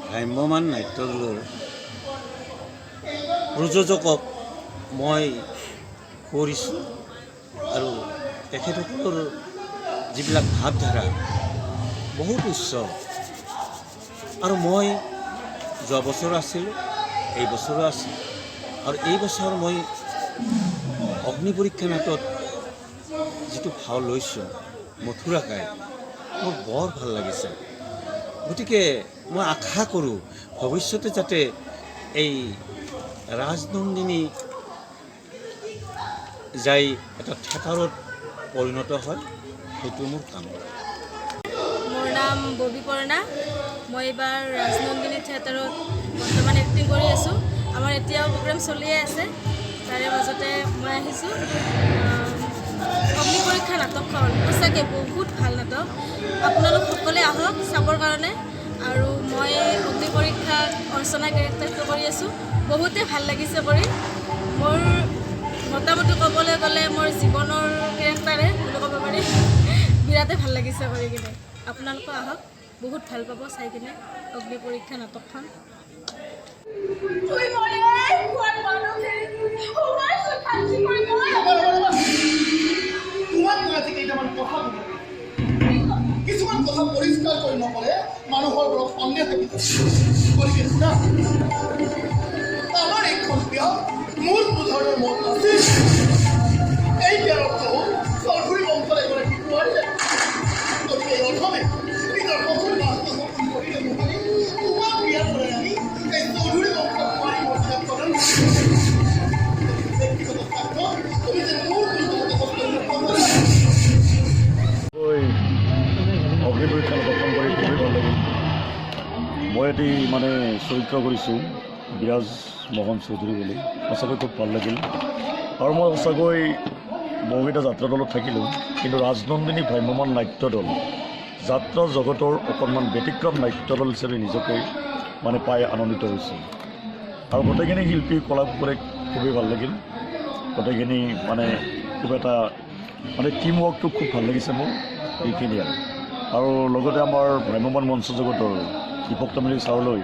ভ্ৰাম্যমান নাট্যদলৰ প্ৰযোজকক মই কৰিছোঁ আৰু তেখেতসকলৰ যিবিলাক ভাৱধাৰা বহুত উচ্চ আৰু মই যোৱা বছৰ আছিলোঁ, এই বছৰো আছোঁ আৰু এই বছৰ মই অগ্নি পৰীক্ষা নাটত যিটো ভাও লৈছোঁ মথুৰাকাই মোৰ বৰ ভাল লাগিছে। গতিকে মই আশা কৰোঁ ভৱিষ্যতে যাতে এই ৰাজনন্দিনী যাই এটা থিয়েটাৰত পৰিণত হয়, সেইটো মোৰ কামনা। মোৰ নাম ববী পৰ্ণা। মই এইবাৰ ৰাজনন্দিনী থিয়েটাৰত বৰ্তমান এক্টিং কৰি আছোঁ। আমাৰ এতিয়াও প্ৰগ্ৰেম চলিয়ে আছে, তাৰে মাজতে মই আহিছোঁ। অগ্নি পৰীক্ষা নাটকখন সঁচাকৈ বহুত ভাল নাটক। আপোনালোক সকলোৱে আহক চাবৰ কাৰণে। আৰু মই অগ্নি পৰীক্ষাত অৰ্চনা কেৰেক্টাৰটো কৰি আছোঁ। বহুতেই ভাল লাগিছে কৰি। মোৰ মোটামুটি ক'বলৈ গ'লে মোৰ জীৱনৰ কেৰেক্টাৰে বুলি ক'ব পাৰি। বিৰাটেই ভাল লাগিছে কৰি কিনে। আপোনালোকে আহক, বহুত ভাল পাব চাই কিনে অগ্নি পৰীক্ষা নাটকখন। কিছুমান কথা পৰিষ্কাৰ কৰি নকলে মানুহৰ ঘৰত সন্দেহ থাকিব। গতিকে শুনা, আমাৰ এইখন বিয়া মূল উদাহৰণৰ মত আছিল। এই বিয়াৰ অৰ্থ হ'ল চৌধুৰী বংশৰ এগৰাকী বোৱাৰীয়ে। গতিকে এই অৰ্থমে নিজৰ সকলো বাস্তৱ কৰিলে নহলে তোমাক বিয়া কৰাই আনি এই চৌধুৰী বংশৰ বোৱাৰী মৰ্যাদা প্ৰদান ব্যক্তিগত স্বাৰ্থ তুমি যে মোৰ অগ্নি পৰীক্ষা নাটকখন কৰি খুবেই ভাল লাগিল। মই এটি চৰিত্ৰ কৰিছোঁ বিৰাজ মোহন চৌধুৰী বুলি। সঁচাকৈ খুব ভাল লাগিল আৰু মই সঁচাকৈ বহুকেইটা যাত্ৰা দলত থাকিলোঁ, কিন্তু ৰাজনন্দিনী ভ্ৰাম্যমান নাট্য দল যাত্ৰা জগতৰ অকণমান ব্যতিক্ৰম নাট্য দল হিচাপে নিজকে পাই আনন্দিত হৈছোঁ। আৰু গোটেইখিনি শিল্পী কলাকাৰে খুবেই ভাল লাগিল। গোটেইখিনি খুব এটা টিম ৱৰ্কটো খুব ভাল লাগিছে মোৰ। এইখিনিয়ে আৰু লগতে আমাৰ ভ্ৰাম্যমান মঞ্চ জগতৰ দীপক তামুলী ছাৰলৈ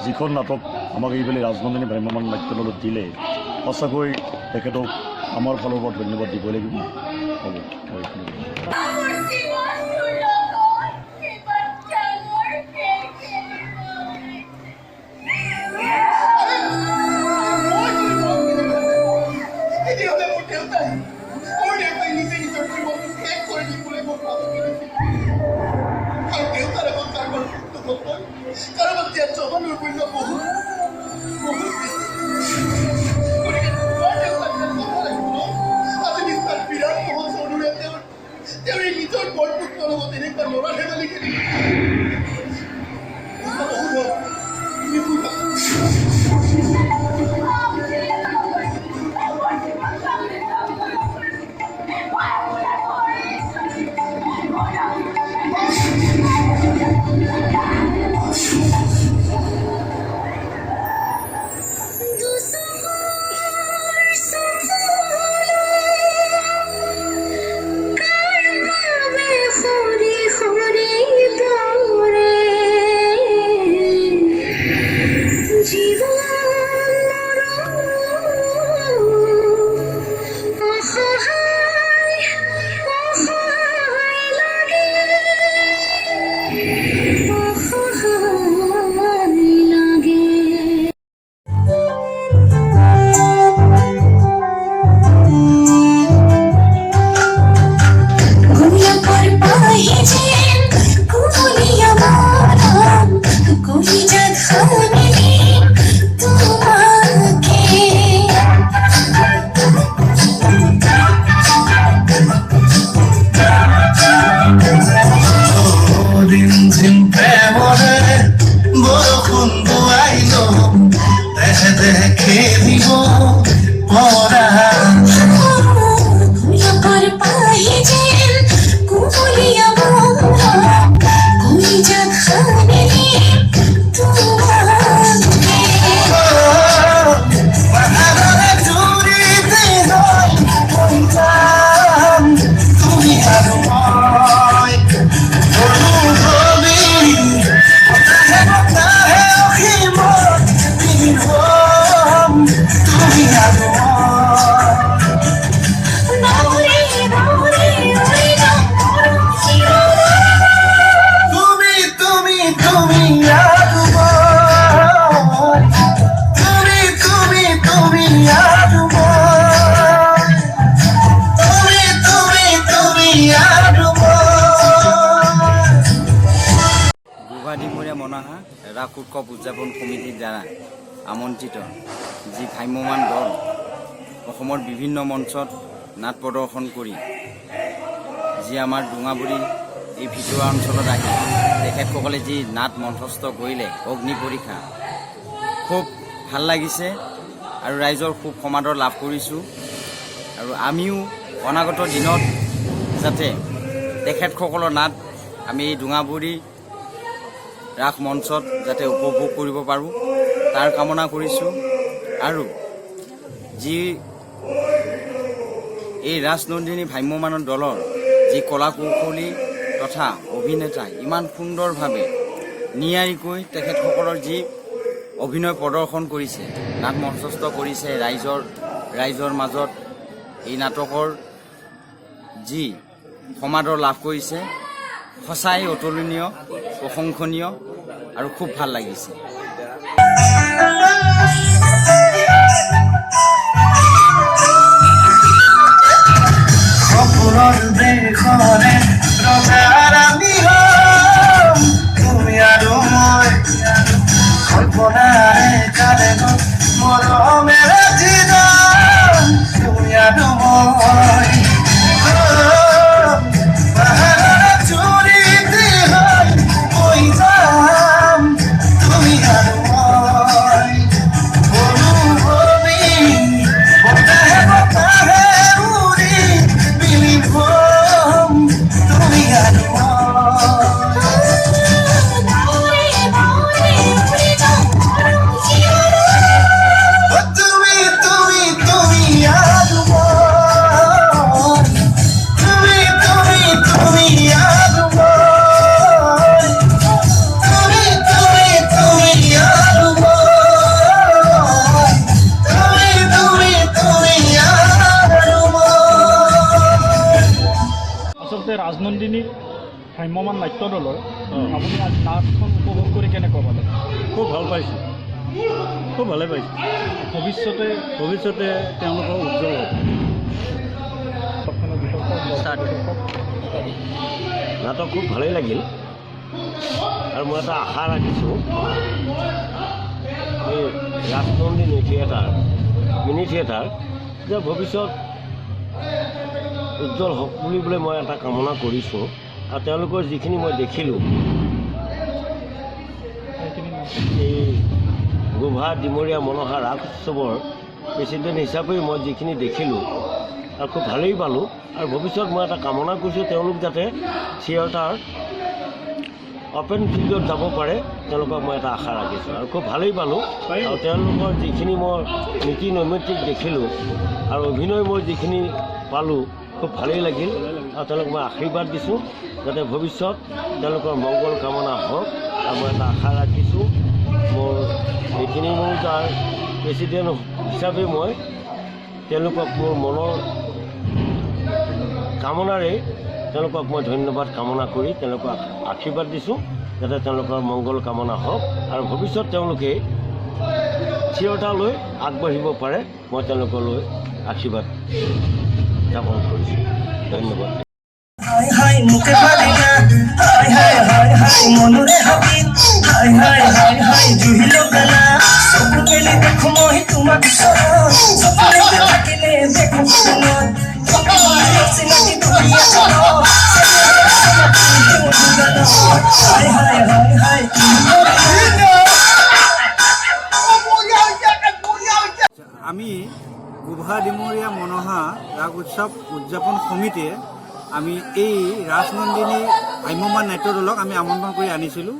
যিখন নাটক আমাক এইবেলি ৰাজনন্দিনী ভ্ৰাম্যমান নাট্য দলত দিলে, সঁচাকৈ তেখেতক আমাৰ ফালৰ পৰা ধন্যবাদ দিব লাগিব। হ'ব নিজৰ বৰপুত্ৰৰ লগত এনেকুৱা ল'ৰা ধেমালি খেলি ৰাস উৎসৱ উদযাপন সমিতিৰ দ্বাৰা আমন্ত্ৰিত যি ভ্ৰাম্যমাণ দল অসমৰ বিভিন্ন মঞ্চত নাট প্ৰদৰ্শন কৰি যি আমাৰ ডুঙাবুৰী এই ভিতৰুৱা অঞ্চলত আহি তেখেতসকলে যি নাট মঞ্চস্থ কৰিলে অগ্নি পৰীক্ষা খুব ভাল লাগিছে আৰু ৰাইজৰ খুব সমাদৰ লাভ কৰিছোঁ আৰু আমিও অনাগত দিনত যাতে তেখেতসকলৰ নাট আমি এই ডুঙাবুৰী ৰাস মঞ্চত যাতে উপভোগ কৰিব পাৰোঁ তাৰ কামনা কৰিছোঁ আৰু যি এই ৰাজনন্দিনী ভ্ৰাম্যমাণ দলৰ যি কলা কৌশলী তথা অভিনেতা ইমান সুন্দৰভাৱে নিয়াৰিকৈ তেখেতসকলৰ যি অভিনয় প্ৰদৰ্শন কৰিছে নাট মঞ্চস্থ কৰিছে ৰাইজৰ মাজত এই নাটকৰ যি সমাদৰ লাভ কৰিছে সঁচাই অতুলনীয় প্ৰশংসনীয় আৰু খুব ভাল লাগিছে। ৰাজনন্দিনী ভ্ৰাম্যমাণ নাট্য দলৰ আপুনি আজি নাটখন উপভোগ কৰি কেনেকুৱা পালে? খুব ভাল পাইছোঁ, খুব ভালে পাইছোঁ। ভৱিষ্যতে তেওঁলোকৰ উজ্জ্বল নাটক খুব ভালেই লাগিল আৰু মই এটা আশা ৰাখিছোঁ এই ৰাজনন্দিনী মিনি থিয়েটাৰ যে ভৱিষ্যত উজ্জ্বল হওক বুলিবলৈ মই এটা কামনা কৰিছোঁ আৰু তেওঁলোকৰ যিখিনি মই দেখিলোঁ এই গোভা ডিমৰীয়া মনসা ৰাস উৎসৱৰ প্ৰেচিডেণ্ট হিচাপে মই যিখিনি দেখিলোঁ আৰু খুব ভালেই পালোঁ আৰু ভৱিষ্যত মই এটা কামনা কৰিছোঁ তেওঁলোক যাতে থিয়েটাৰ অপেন ফিল্ডত যাব পাৰে তেওঁলোকক মই এটা আশা ৰাখিছোঁ আৰু খুব ভালেই পালোঁ আৰু তেওঁলোকৰ যিখিনি মই নীতি নৈমিত্তিক দেখিলোঁ আৰু অভিনয় মই যিখিনি পালোঁ খুব ভালেই লাগিল আৰু তেওঁলোকক মই আশীৰ্বাদ দিছোঁ যাতে ভৱিষ্যত তেওঁলোকৰ মংগল কামনা হওক আৰু মই এটা আশা ৰাখিছোঁ মোৰ এইখিনি মোৰ তাৰ প্ৰেচিডেণ্ট হিচাপে মই তেওঁলোকক মোৰ মনৰ কামনাৰে তেওঁলোকক মই ধন্যবাদ কামনা কৰি তেওঁলোকক আশীৰ্বাদ দিছোঁ যাতে তেওঁলোকৰ মংগল কামনা হওক আৰু ভৱিষ্যত তেওঁলোকে থিয়েটাৰলৈ আগবাঢ়িব পাৰে মই তেওঁলোকলৈ আশীৰ্বাদ জ্ঞাপন কৰিছোঁ। ধন্যবাদ। আমি গোভা ডিমৰীয়া মনসা ৰাস উৎসৱ উদযাপন সমিতিয়ে আমি এই ৰাজনন্দিনী ভ্ৰাম্যমাণ নাট্য দলক আমি আমন্ত্ৰণ কৰি আনিছিলোঁ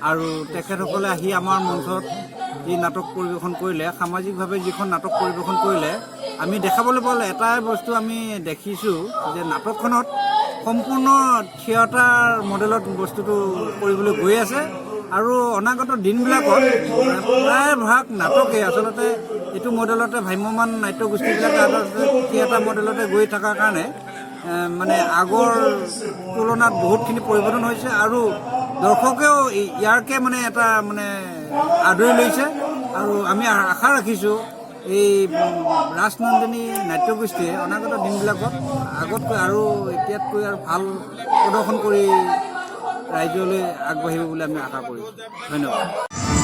আৰু তেখেতসকলে আহি আমাৰ মঞ্চত যি নাটক পৰিৱেশন কৰিলে সামাজিকভাৱে যিখন নাটক পৰিৱেশন কৰিলে আমি দেখাবলৈ পালে এটাই বস্তু আমি দেখিছোঁ যে নাটকখনত সম্পূৰ্ণ থিয়েটাৰ মডেলত বস্তুটো কৰিবলৈ গৈ আছে আৰু অনাগত দিনবিলাকত প্ৰায়ভাগ নাটকে আচলতে এইটো মডেলতে ভ্ৰাম্যমাণ নাট্যগোষ্ঠীবিলাকে আচলতে থিয়েটাৰ মডেলতে গৈ থকাৰ কাৰণে মানে আগৰ তুলনাত বহুতখিনি পৰিৱৰ্তন হৈছে আৰু দৰ্শকেও ইয়াৰকে মানে এটা মানে আদৰি লৈছে আৰু আমি আশা ৰাখিছোঁ এই ৰাজনন্দিনী নাট্যগোষ্ঠীয়ে অনাগত দিনবিলাকত আগতকৈ আৰু এতিয়াতকৈ আৰু ভাল প্ৰদৰ্শন কৰি ৰাইজলৈ আগবাঢ়িব বুলি আমি আশা কৰিছোঁ। ধন্যবাদ।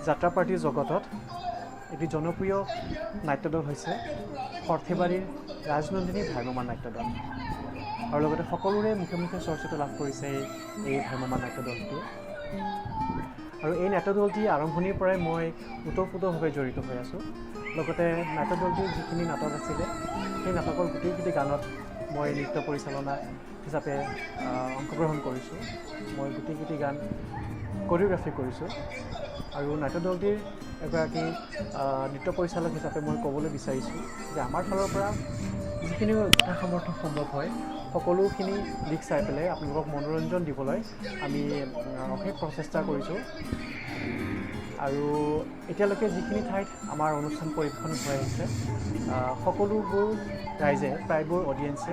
যাত্ৰাপাৰ্টিৰ জগতত এটি জনপ্ৰিয় নাট্যদল হৈছে সৰ্থেবাৰীৰ ৰাজনন্দিনী ভ্ৰাম্যমাণ নাট্যদল আৰু লগতে সকলোৰে মুখে মুখে চৰ্চিত লাভ কৰিছে এই ভ্ৰাম্যমাণ নাট্যদলটোৱে আৰু এই নাট্যদলটি আৰম্ভণিৰ পৰাই মই ওতঃপ্ৰোতভাৱে জড়িত হৈ আছোঁ লগতে নাট্যদলটিৰ যিখিনি নাটক আছিলে সেই নাটকৰ গোটেইকেইটি গানত মই নৃত্য পৰিচালনা হিচাপে অংশগ্ৰহণ কৰিছোঁ মই গোটেইকেইটি গান কোৰিঅ'গ্ৰাফি কৰিছোঁ আৰু নাট্যদলটিৰ এগৰাকী নৃত্য পৰিচালক হিচাপে মই ক'বলৈ বিচাৰিছোঁ যে আমাৰ ফালৰ পৰা যিখিনি সামৰ্থ্য সম্ভৱ হয় সকলোখিনি দিশ চাই পেলাই আপোনালোকক মনোৰঞ্জন দিবলৈ আমি অশেষ প্ৰচেষ্টা কৰিছোঁ আৰু এতিয়ালৈকে যিখিনি ঠাইত আমাৰ অনুষ্ঠান পৰিৱেশন হৈ আহিছে সকলোবোৰ ৰাইজে প্ৰায়বোৰ অডিয়েঞ্চে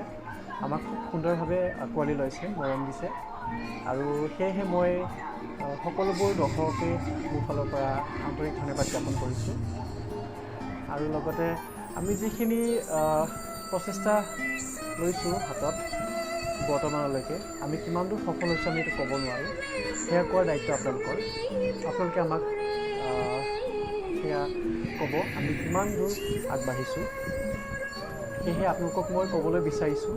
আমাক খুব সুন্দৰভাৱে আঁকোৱালি লৈছে মৰম দিছে আৰু সেয়েহে মই সকলোবোৰ দৰ্শকে মোৰ ফালৰ পৰা আন্তৰিক ধন্যবাদ জ্ঞাপন কৰিছোঁ আৰু লগতে আমি যিখিনি প্ৰচেষ্টা লৈছোঁ হাতত বৰ্তমানলৈকে আমি কিমান দূৰ সফল হৈছোঁ আমি এইটো ক'ব নোৱাৰোঁ সেয়া কোৱাৰ দায়িত্ব আপোনালোকে আমাক সেয়া ক'ব আমি কিমান দূৰ আগবাঢ়িছোঁ সেয়েহে আপোনালোকক মই ক'বলৈ বিচাৰিছোঁ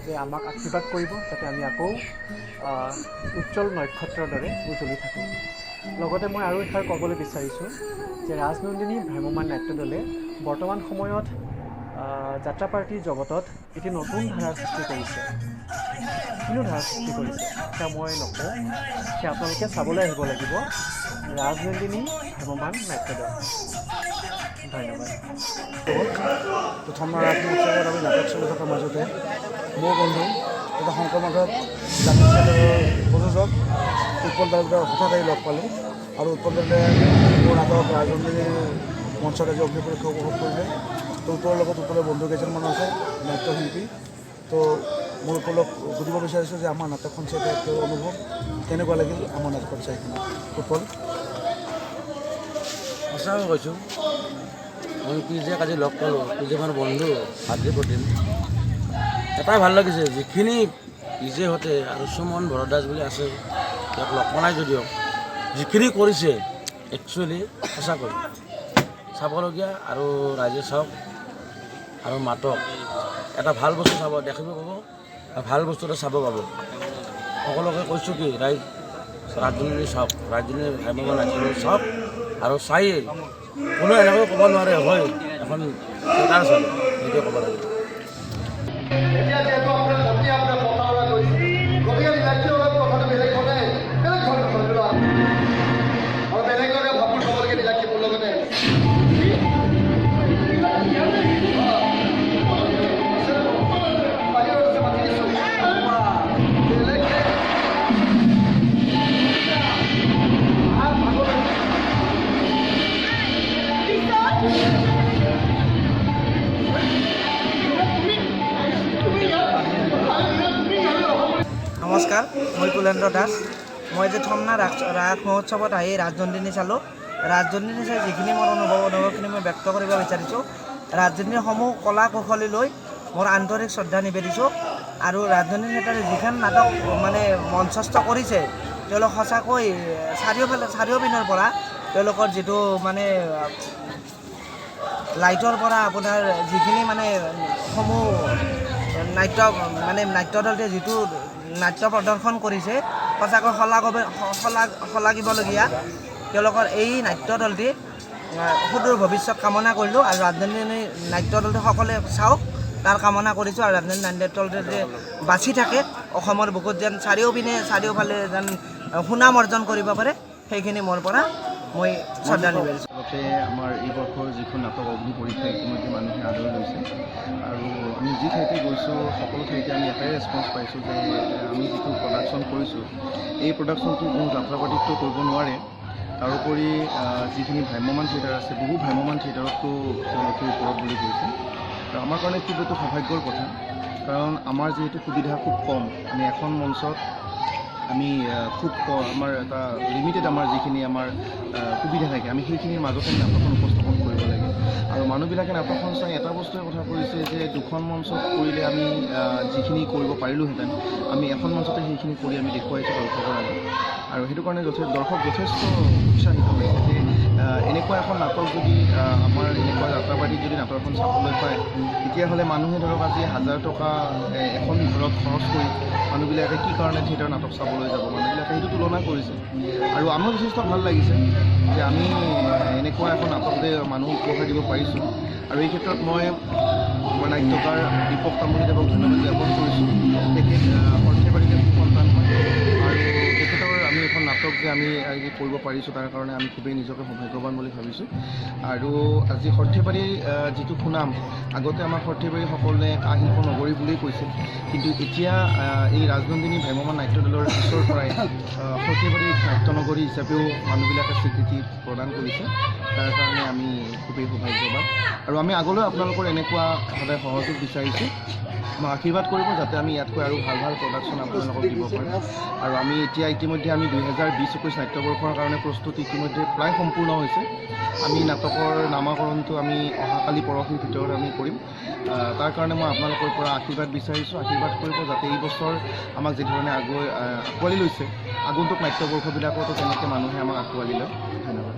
যে আমাক আশীৰ্বাদ কৰিব যাতে আমি আকৌ উজ্জ্বল নক্ষত্ৰৰ দৰে উজ্বলি থাকোঁ লগতে মই আৰু এষাৰ ক'বলৈ বিচাৰিছোঁ যে ৰাজনন্দিনী ভ্ৰাম্যমাণ নাট্যদলে বৰ্তমান সময়ত যাত্ৰাপাৰ্টিৰ জগতত এটি নতুন ধাৰাৰ সৃষ্টি কৰিছে কিনো ধাৰাৰ সৃষ্টি কৰিছে সেয়া মই নকওঁ সেয়া আপোনালোকে চাবলৈ আহিব লাগিব ৰাজনন্দিনী ভ্ৰাম্যমাণ নাট্যদল ধন্যবাদ প্ৰথম ৰাস মহোৎসৱত আমি নাটক চলি থকাৰ মাজতে মোৰ বন্ধু এটা শংকৰ মাধৱ জাতীয় থিয়েটাৰৰ প্ৰযোজক উৎপল দাদাক হঠাৎ আহি লগ পালোঁ আৰু উৎপল দাদাই মোৰ নাটক ৰাজনন্দিনী মঞ্চত আজি অগ্নি পৰীক্ষা উপভোগ কৰিলে তো উৎপলৰ লগত উৎপলৰ বন্ধু কেইজনমান আছে নাট্যশিল্পী তো মোৰ উৎপলক সুধিব বিচাৰিছোঁ যে আমাৰ নাটকখন চাই তেওঁৰ অনুভৱ কেনেকুৱা লাগিল আমাৰ নাটকখন চাই কিনে উৎপল সঁচাকৈ কৈছোঁ মই পিজেক আজি লগ পালোঁ পিজে মোৰ বন্ধু ভাতৃ প্ৰতিম এটাই ভাল লাগিছে যিখিনি পিজেহঁতে আৰু সুমন ভৰদ্বাজ বুলি আছে তেওঁক লগ পোৱা নাই যদিও যিখিনি কৰিছে একচুৱেলি সঁচাকৈ চাবলগীয়া আৰু ৰাইজে চাওক আৰু মাতক এটা ভাল বস্তু চাব দেখিব পাব আৰু ভাল বস্তু এটা চাব পাব সকলোকে কৈছোঁ কি ৰাজনন্দিনী চাওক ৰাজনন্দিনী ভ্ৰাম্যমাণ নাট্যদল চাওক আৰু চাই কোনো এনেকৈ ক'ব নোৱাৰে হয় এখন থিয়েটাৰ চাব সেইটোৱে ক'ব লাগিব এতিয়া যিহেতু আপোনাৰ ভণ্টি আপোনাৰ কথা বতৰা কৈছে গতিকে নীলাক্ষীৰ লগত কথাটো বেলেগ হ'লে বেলেগ ধৰণৰ হয় আৰু বেলেগকৈ ভাবোঁ চবলৈকে নীলাক্ষী মোৰ লগতে নমস্কাৰ মই কুলেন্দ্ৰ দাস মই যে থমনা ৰাস মহোৎসৱত আহি ৰাজনন্দিনী চালোঁ ৰাজনন্দিনী চাই যিখিনি মোৰ অনুভৱখিনি মই ব্যক্ত কৰিব বিচাৰিছোঁ ৰাজনন্দিনীসমূহ কলা কৌশলী লৈ মোৰ আন্তৰিক শ্ৰদ্ধা নিবেদিছোঁ আৰু ৰাজনন্দিনী থিয়েটাৰে যিখন নাটক মানে মঞ্চস্থ কৰিছে তেওঁলোক সঁচাকৈ চাৰিওপিনৰ পৰা তেওঁলোকৰ যিটো মানে লাইটৰ পৰা আপোনাৰ যিখিনি মানে সমূহ নাট্যদলটোৱে যিটো নাট্য প্ৰদৰ্শন কৰিছে সঁচাকৈ শলাগিবলগীয়া তেওঁলোকৰ এই নাট্যদলটি সুদূৰ ভৱিষ্যত কামনা কৰিলোঁ আৰু ৰাজনন্দিনী নাট্যদলটো সকলোৱে চাওক তাৰ কামনা কৰিছোঁ আৰু ৰাজনন্দিনী নাট্যদলটো যে বাচি থাকে অসমৰ বুকুত যেন চাৰিওফালে যেন সুনাম অৰ্জন কৰিব পাৰে সেইখিনি মোৰ পৰা মই শ্ৰদ্ধা নিবেদিছোঁ লগতে আমাৰ এই বৰ্ষৰ যিখন নাটক অগ্নি পৰীক্ষা ইতিমধ্যে মানুহে আদৰি লৈছে আৰু আমি যি ঠাইতে গৈছোঁ সকলো ঠাইতে আমি এটাই ৰেছপন্স পাইছোঁ যে আমি যিটো প্ৰডাকশ্যন কৰিছোঁ এই প্ৰডাকশ্যনটো কোনো যাত্ৰাপাৰ্টিতটো কৰিব নোৱাৰে তাৰোপৰি যিখিনি ভ্ৰাম্যমাণ থিয়েটাৰ আছে বহু ভ্ৰাম্যমাণ থিয়েটাৰততো তেওঁলোকে ওপৰত বুলি কৈছে তো আমাৰ কাৰণে খুব এইটো সৌভাগ্যৰ কথা কাৰণ আমাৰ যিহেতু সুবিধা খুব কম আমি এখন মঞ্চত আমি খুব আমাৰ এটা লিমিটেড আমাৰ যিখিনি আমাৰ সুবিধা থাকে আমি সেইখিনিৰ মাজতে নাটকখন উপস্থাপন কৰিব লাগে আৰু মানুহবিলাকে নাটকখন চাই এটা বস্তুৱে কথা কৈছে যে দুখন মঞ্চত কৰিলে আমি যিখিনি কৰিব পাৰিলোঁহেঁতেন আমি এখন মঞ্চতে সেইখিনি কৰি আমি দেখুৱাইছোঁ দৰ্শকৰ আগত আৰু সেইটো কাৰণে দৰ্শক যথেষ্ট উৎসাহিত হৈছে যে এনেকুৱা এখন নাটক যদি আমাৰ এনেকুৱা যাত্ৰাবাৰীত যদি নাটক এখন চাবলৈ পায় তেতিয়াহ'লে মানুহে ধৰক আজি 1000 টকা এখন ঘৰত খৰচ কৰি মানুহবিলাকে কি কাৰণে থিয়েটাৰ নাটক চাবলৈ যাব, মানুহবিলাকে সেইটো তুলনা কৰিছে। আৰু আমাৰ যথেষ্ট ভাল লাগিছে যে আমি এনেকুৱা এখন নাটকতে মানুহক উপহাৰ দিব পাৰিছোঁ। আৰু এই ক্ষেত্ৰত মই আমাৰ নাট্যকাৰ দীপক তামুলীদেৱক ধন্যবাদ জ্ঞাপন কৰিছোঁ। তেখেত সৰ্থেবাৰীতে সন্তান হয় আৰু তেখেতৰ আমি এখন নাটক যে আমি কৰিব পাৰিছোঁ তাৰ কাৰণে আমি খুবেই নিজকে সৌভাগ্যৱান বুলি ভাবিছোঁ। আৰু আজি সৰ্থেবাৰীৰ যিটো সুনাম, আগতে আমাৰ সৰ্থেবাৰী সকলোৱে কাহিল্প নগৰী বুলিয়েই কৈছিল, কিন্তু এতিয়া এই ৰাজনন্দিনী ভ্ৰাম্যমাণ নাট্য দলৰ পিছৰ পৰাই সৰ্থেবাৰী নাট্যনগৰী হিচাপেও মানুহবিলাকে স্বীকৃতি প্ৰদান কৰিছে। তাৰ কাৰণে আমি খুবেই সৌভাগ্যৱান আৰু আমি আগলৈ আপোনালোকৰ এনেকুৱা সদায় সহযোগ বিচাৰিছোঁ। আমাক আশীৰ্বাদ কৰিব যাতে আমি ইয়াতকৈ আৰু ভাল ভাল প্ৰডাকশ্যন আপোনালোকক দিব পাৰোঁ। আৰু আমি এতিয়া ইতিমধ্যে আমি 2020-21 নাট্যবৰ্ষৰ কাৰণে প্ৰস্তুতি ইতিমধ্যে প্ৰায় সম্পূৰ্ণ হৈছে। আমি নাটকৰ নামাকৰণটো আমি অহাকালি পৰহিৰ ভিতৰত আমি কৰিম। তাৰ কাৰণে মই আপোনালোকৰ পৰা আশীৰ্বাদ বিচাৰিছোঁ, আশীৰ্বাদ কৰিব যাতে এই বছৰ আমাক যিধৰণে আঁকোৱালি লৈছে আগন্তুক নাট্যবৰ্ষবিলাকতো তেনেকৈ মানুহে আমাক আঁকোৱালি লয়। ধন্যবাদ।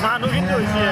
মানুহ কিন্তু হৈছে